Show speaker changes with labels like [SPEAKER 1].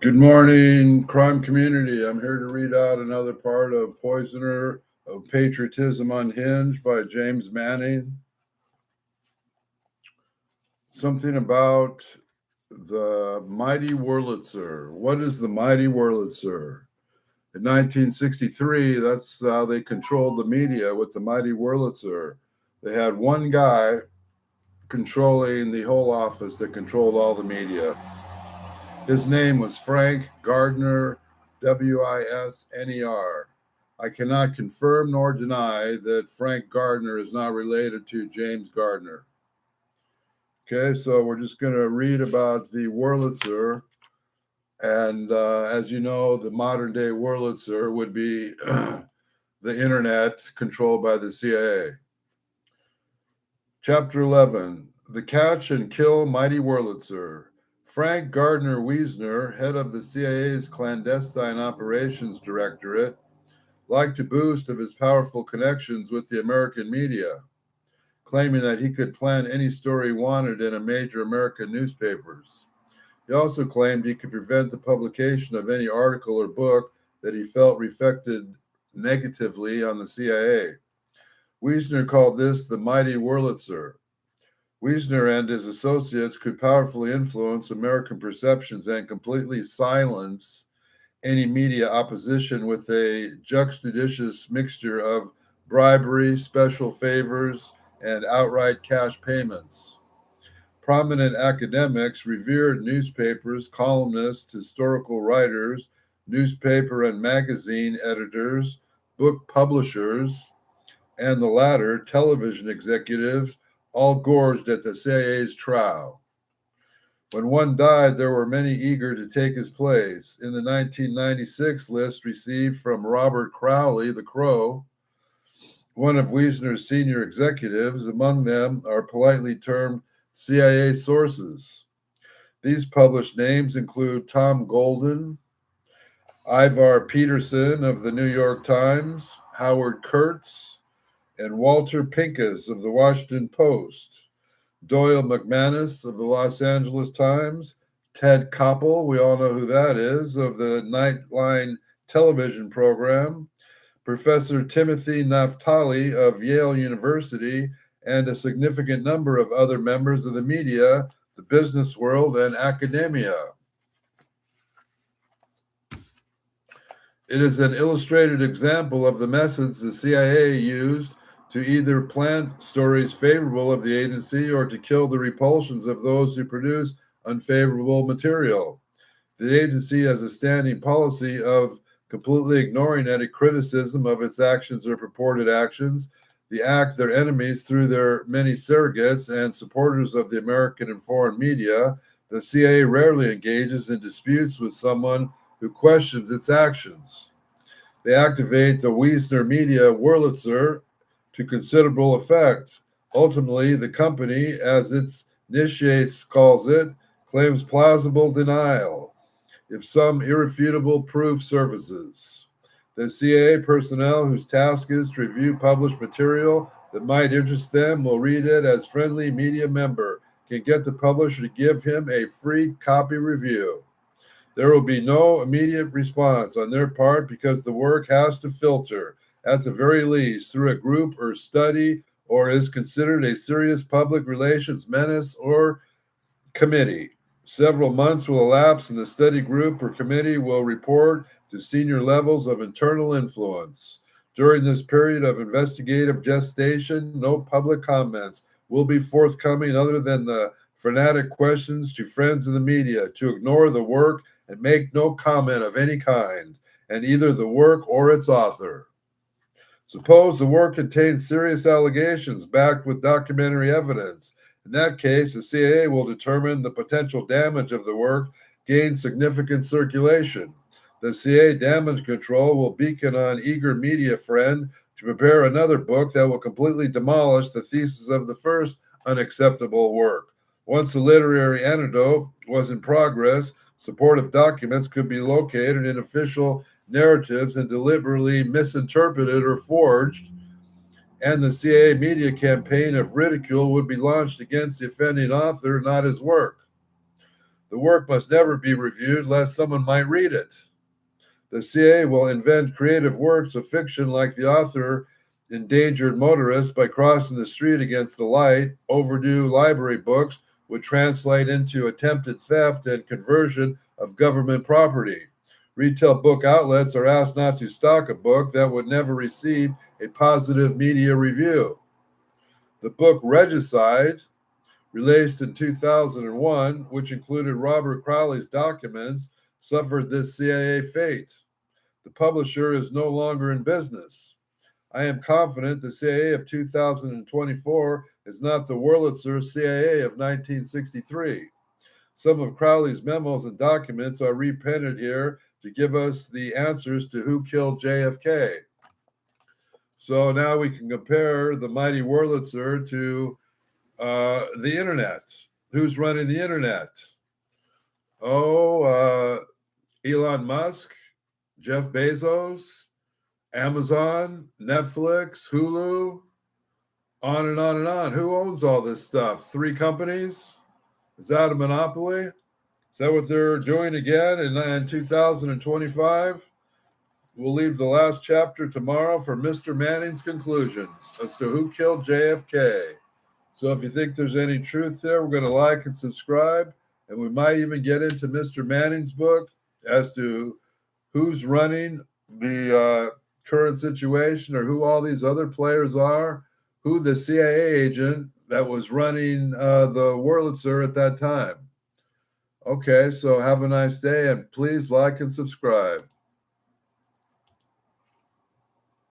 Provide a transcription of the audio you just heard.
[SPEAKER 1] Good morning, crime community. I'm here to read out another part of Poisoner of Patriotism Unhinged by James Manning. Something about the mighty Wurlitzer. What is the mighty Wurlitzer? In 1963, that's how they controlled the media with the mighty Wurlitzer. They had one guy controlling the whole office that controlled all the media. His name was Frank Gardner, Wisner. I cannot confirm nor deny that Frank Gardner is not related to James Gardner. Okay, so we're just going to read about the Wurlitzer. And as you know, the modern day Wurlitzer would be the internet controlled by the CIA. Chapter 11, The Catch and Kill Mighty Wurlitzer. Frank Gardner Wisner, head of the CIA's Clandestine Operations Directorate, liked to boast of his powerful connections with the American media, claiming that he could plant any story he wanted in a major American newspapers. He also claimed he could prevent the publication of any article or book that he felt reflected negatively on the CIA. Wisner called this the mighty Wurlitzer. Wisner and his associates could powerfully influence American perceptions and completely silence any media opposition with a juxtaposition mixture of bribery, special favors, and outright cash payments. Prominent academics, revered newspapers, columnists, historical writers, newspaper and magazine editors, book publishers, and the latter, television executives, all gorged at the CIA's trial. When one died, there were many eager to take his place. In the 1996 list received from Robert Crowley, the Crow, one of Wisner's senior executives, among them are politely termed CIA sources. These published names include Tom Golden, Ivar Peterson of the New York Times, Howard Kurtz, and Walter Pincus of the Washington Post, Doyle McManus of the Los Angeles Times, Ted Koppel, we all know who that is, of the Nightline television program, Professor Timothy Naftali of Yale University, and a significant number of other members of the media, the business world, and academia. It is an illustrated example of the methods the CIA used to either plant stories favorable of the agency or to kill the repulsions of those who produce unfavorable material. The agency has a standing policy of completely ignoring any criticism of its actions or purported actions. The act their enemies through their many surrogates and supporters of the American and foreign media. The CIA rarely engages in disputes with someone who questions its actions. They activate the Wisner media Wurlitzer to considerable effect. Ultimately, the company, as its initiates calls it, claims plausible denial if some irrefutable proof surfaces. The CIA personnel whose task is to review published material that might interest them will read it as friendly media member can get the publisher to give him a free copy review. There will be no immediate response on their part because the work has to filter, at the very least, through a group or study or is considered a serious public relations menace or committee. Several months will elapse and the study group or committee will report to senior levels of internal influence. During this period of investigative gestation, no public comments will be forthcoming other than the frenetic questions to friends of the media to ignore the work and make no comment of any kind, and either the work or its author. Suppose the work contains serious allegations backed with documentary evidence. In that case, the CIA will determine the potential damage of the work gains significant circulation. The CIA damage control will beacon on eager media friend to prepare another book that will completely demolish the thesis of the first unacceptable work. Once the literary antidote was in progress, supportive documents could be located in official narratives and deliberately misinterpreted or forged, and the CIA media campaign of ridicule would be launched against the offending author, not his work. The work must never be reviewed lest someone might read it. The CIA will invent creative works of fiction like the author Endangered Motorist by crossing the street against the light. Overdue library books would translate into attempted theft and conversion of government property. Retail book outlets are asked not to stock a book that would never receive a positive media review. The book Regicide, released in 2001, which included Robert Crowley's documents, suffered this CIA fate. The publisher is no longer in business. I am confident the CIA of 2024 is not the Wurlitzer CIA of 1963. Some of Crowley's memos and documents are reprinted here to give us the answers to who killed JFK. So now we can compare the mighty Wurlitzer to the internet. Who's running the internet? Elon Musk, Jeff Bezos, Amazon, Netflix, Hulu, on and on and on. Who owns all this stuff? 3 companies? Is that a monopoly? Is that what they're doing again in 2025? We'll leave the last chapter tomorrow for Mr. Manning's conclusions as to who killed JFK. So if you think there's any truth there, we're going to like and subscribe. And we might even get into Mr. Manning's book as to who's running the current situation or who all these other players are, who the CIA agent that was running the Wurlitzer at that time. Okay, so have a nice day and please like and subscribe.